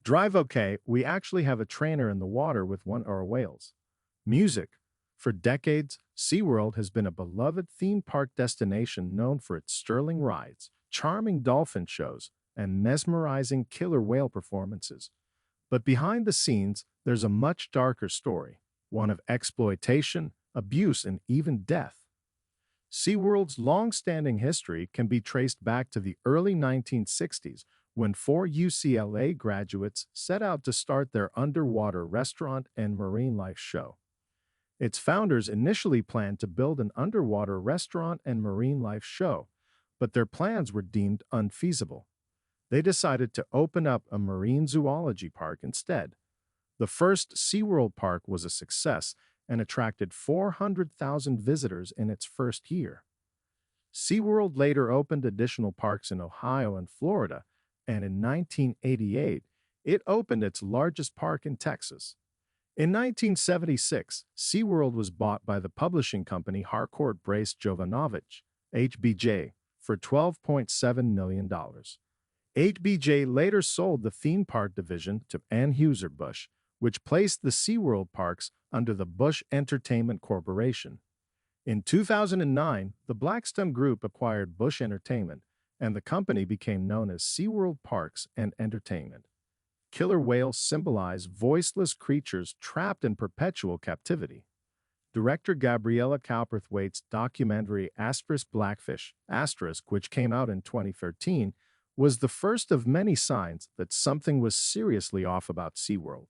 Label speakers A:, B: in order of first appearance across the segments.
A: Drive okay, we actually have a trainer in the water with one of our whales. Music. For decades, SeaWorld has been a beloved theme park destination known for its sterling rides, charming dolphin shows, and mesmerizing killer whale performances. But behind the scenes, there's a much darker story, one of exploitation, abuse, and even death. SeaWorld's long-standing history can be traced back to the early 1960s when four UCLA graduates set out to start their underwater restaurant and marine life show. Its founders initially planned to build an underwater restaurant and marine life show, but their plans were deemed unfeasible. They decided to open up a marine zoology park instead. The first SeaWorld park was a success and attracted 400,000 visitors in its first year. SeaWorld later opened additional parks in Ohio and Florida, and in 1988, it opened its largest park in Texas. In 1976, SeaWorld was bought by the publishing company Harcourt Brace Jovanovich, HBJ, for $12.7 million. HBJ later sold the theme park division to Anheuser-Busch, which placed the SeaWorld parks under the Busch Entertainment Corporation. In 2009, the Blackstone Group acquired Busch Entertainment, and the company became known as SeaWorld Parks and Entertainment. Killer whales symbolize voiceless creatures trapped in perpetual captivity. Director Gabriella Cowperthwaite's documentary Blackfish*, which came out in 2013, was the first of many signs that something was seriously off about SeaWorld.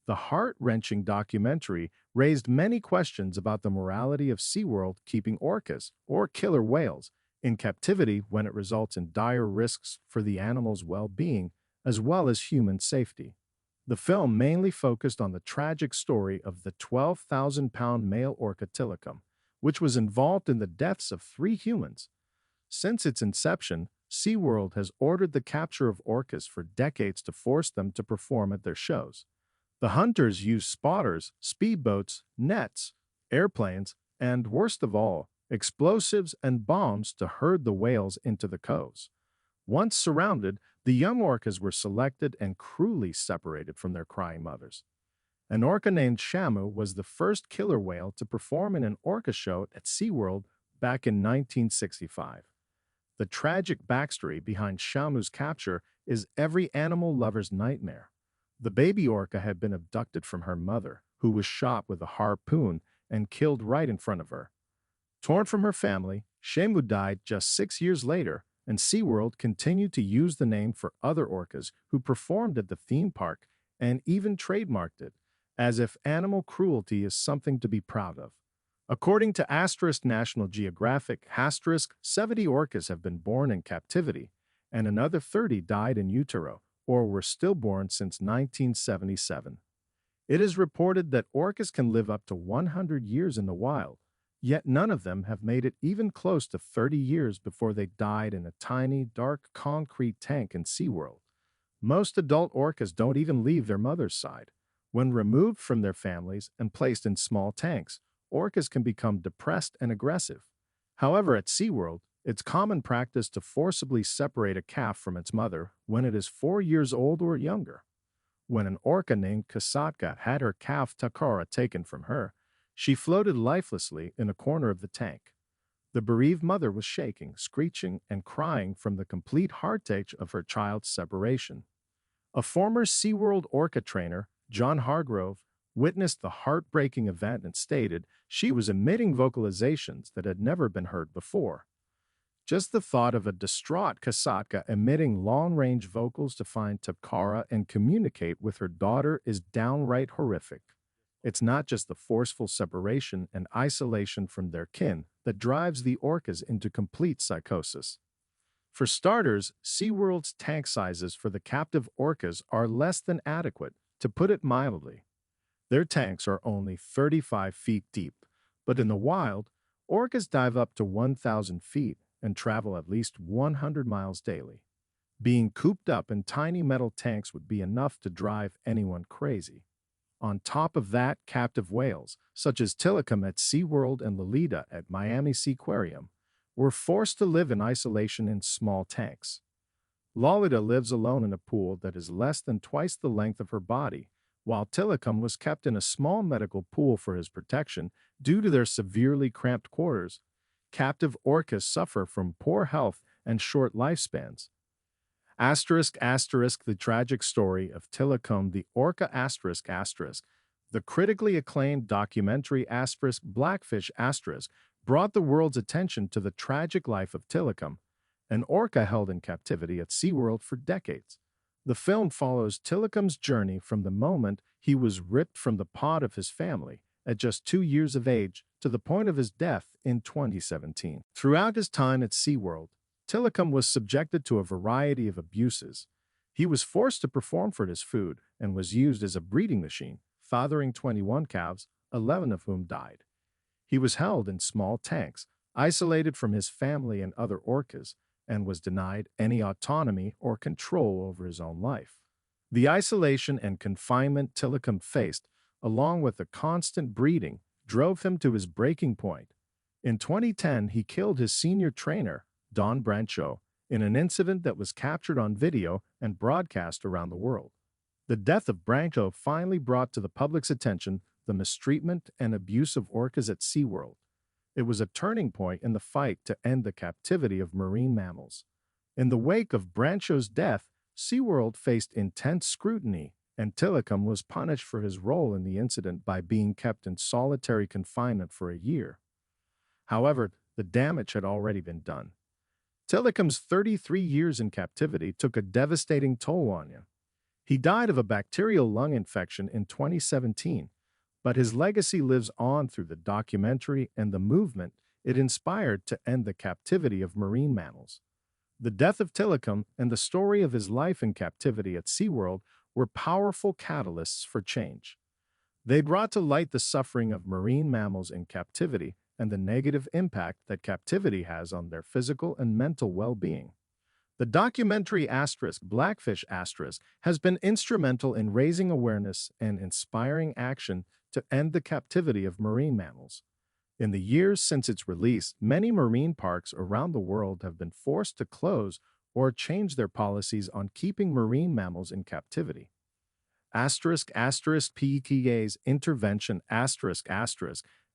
A: The heart-wrenching documentary raised many questions about the morality of SeaWorld keeping orcas, or killer whales, in captivity when it results in dire risks for the animal's well-being as well as human safety. The film mainly focused on the tragic story of the 12,000-pound male orca Tilikum, which was involved in the deaths of 3 humans. Since its inception, SeaWorld has ordered the capture of orcas for decades to force them to perform at their shows. The hunters use spotters, speedboats, nets, airplanes, and, worst of all, explosives and bombs to herd the whales into the coves. Once surrounded, the young orcas were selected and cruelly separated from their crying mothers. An orca named Shamu was the first killer whale to perform in an orca show at SeaWorld back in 1965. The tragic backstory behind Shamu's capture is every animal lover's nightmare. The baby orca had been abducted from her mother, who was shot with a harpoon and killed right in front of her. Torn from her family, Shamu died just 6 years later, and SeaWorld continued to use the name for other orcas who performed at the theme park and even trademarked it, as if animal cruelty is something to be proud of. According to National Geographic, 70 orcas have been born in captivity, and another 30 died in utero, or were stillborn since 1977. It is reported that orcas can live up to 100 years in the wild, yet none of them have made it even close to 30 years before they died in a tiny, dark concrete tank in SeaWorld. Most adult orcas don't even leave their mother's side. When removed from their families and placed in small tanks, orcas can become depressed and aggressive. However, at SeaWorld, it's common practice to forcibly separate a calf from its mother when it is 4 years old or younger. When an orca named Kasatka had her calf Takara taken from her, she floated lifelessly in a corner of the tank. The bereaved mother was shaking, screeching, and crying from the complete heartache of her child's separation. A former SeaWorld orca trainer, John Hargrove, witnessed the heartbreaking event and stated she was emitting vocalizations that had never been heard before. Just the thought of a distraught Kasatka emitting long-range vocals to find Takara and communicate with her daughter is downright horrific. It's not just the forceful separation and isolation from their kin that drives the orcas into complete psychosis. For starters, SeaWorld's tank sizes for the captive orcas are less than adequate, to put it mildly. Their tanks are only 35 feet deep, but in the wild, orcas dive up to 1,000 feet and travel at least 100 miles daily. Being cooped up in tiny metal tanks would be enough to drive anyone crazy. On top of that, captive whales, such as Tilikum at SeaWorld and Lolita at Miami Seaquarium, were forced to live in isolation in small tanks. Lolita lives alone in a pool that is less than twice the length of her body, while Tilikum was kept in a small medical pool for his protection due to their severely cramped quarters. Captive orcas suffer from poor health and short lifespans. The tragic story of Tilikum the orca the critically acclaimed documentary Blackfish brought the world's attention to the tragic life of Tilikum, an orca held in captivity at SeaWorld for decades. The film follows Tilikum's journey from the moment he was ripped from the pod of his family at just 2 years of age to the point of his death in 2017. Throughout his time at SeaWorld, Tilikum was subjected to a variety of abuses. He was forced to perform for his food and was used as a breeding machine, fathering 21 calves, 11 of whom died. He was held in small tanks, isolated from his family and other orcas, and was denied any autonomy or control over his own life. The isolation and confinement Tilikum faced, along with the constant breeding, drove him to his breaking point. In 2010, he killed his senior trainer, Don Brancho, in an incident that was captured on video and broadcast around the world. The death of Brancho finally brought to the public's attention the mistreatment and abuse of orcas at SeaWorld. It was a turning point in the fight to end the captivity of marine mammals. In the wake of Brancho's death, SeaWorld faced intense scrutiny, and Tilikum was punished for his role in the incident by being kept in solitary confinement for a year. However, the damage had already been done. Tilikum's 33 years in captivity took a devastating toll on him. He died of a bacterial lung infection in 2017, but his legacy lives on through the documentary and the movement it inspired to end the captivity of marine mammals. The death of Tilikum and the story of his life in captivity at SeaWorld were powerful catalysts for change. They brought to light the suffering of marine mammals in captivity and the negative impact that captivity has on their physical and mental well-being. The documentary Blackfish has been instrumental in raising awareness and inspiring action to end the captivity of marine mammals. In the years since its release, many marine parks around the world have been forced to close or change their policies on keeping marine mammals in captivity. PETA's intervention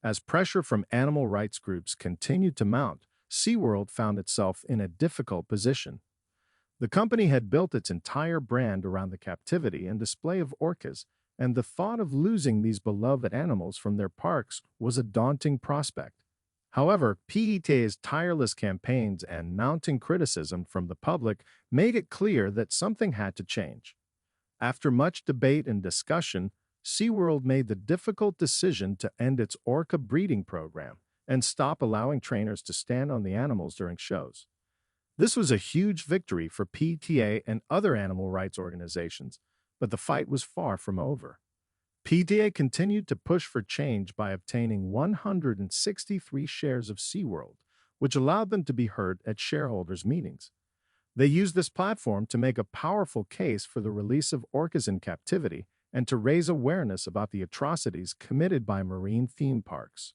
A: as pressure from animal rights groups continued to mount, SeaWorld found itself in a difficult position. The company had built its entire brand around the captivity and display of orcas, and the thought of losing these beloved animals from their parks was a daunting prospect. However, PETA's tireless campaigns and mounting criticism from the public made it clear that something had to change. After much debate and discussion, SeaWorld made the difficult decision to end its orca breeding program and stop allowing trainers to stand on the animals during shows. This was a huge victory for PETA and other animal rights organizations, but the fight was far from over. PETA continued to push for change by obtaining 163 shares of SeaWorld, which allowed them to be heard at shareholders' meetings. They used this platform to make a powerful case for the release of orcas in captivity and to raise awareness about the atrocities committed by marine theme parks.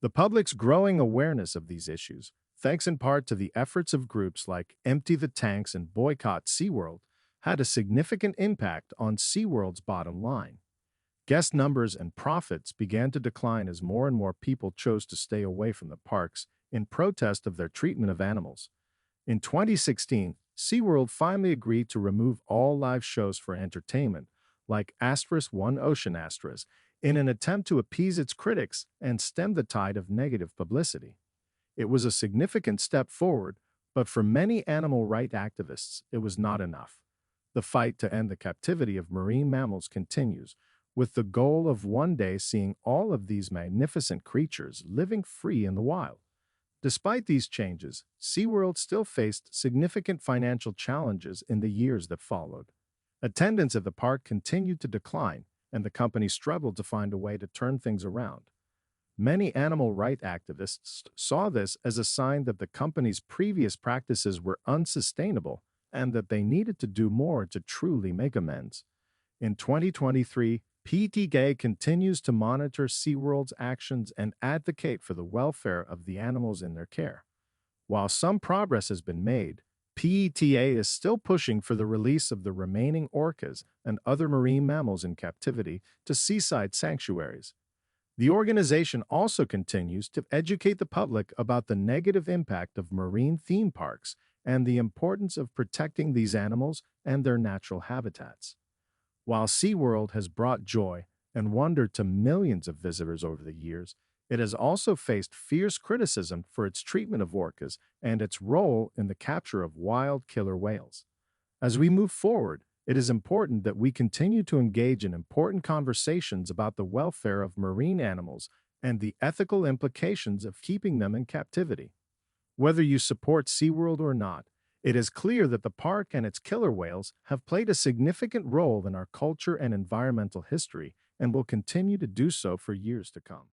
A: The public's growing awareness of these issues, thanks in part to the efforts of groups like Empty the Tanks and Boycott SeaWorld, had a significant impact on SeaWorld's bottom line. Guest numbers and profits began to decline as more and more people chose to stay away from the parks in protest of their treatment of animals. In 2016, SeaWorld finally agreed to remove all live shows for entertainment, like One Ocean in an attempt to appease its critics and stem the tide of negative publicity. It was a significant step forward, but for many animal rights activists, it was not enough. The fight to end the captivity of marine mammals continues, with the goal of one day seeing all of these magnificent creatures living free in the wild. Despite these changes, SeaWorld still faced significant financial challenges in the years that followed. Attendance at the park continued to decline, and the company struggled to find a way to turn things around. Many animal rights activists saw this as a sign that the company's previous practices were unsustainable and that they needed to do more to truly make amends. In 2023, PETA continues to monitor SeaWorld's actions and advocate for the welfare of the animals in their care. While some progress has been made, PETA is still pushing for the release of the remaining orcas and other marine mammals in captivity to seaside sanctuaries. The organization also continues to educate the public about the negative impact of marine theme parks and the importance of protecting these animals and their natural habitats. While SeaWorld has brought joy and wonder to millions of visitors over the years, it has also faced fierce criticism for its treatment of orcas and its role in the capture of wild killer whales. As we move forward, it is important that we continue to engage in important conversations about the welfare of marine animals and the ethical implications of keeping them in captivity. Whether you support SeaWorld or not, it is clear that the park and its killer whales have played a significant role in our culture and environmental history and will continue to do so for years to come.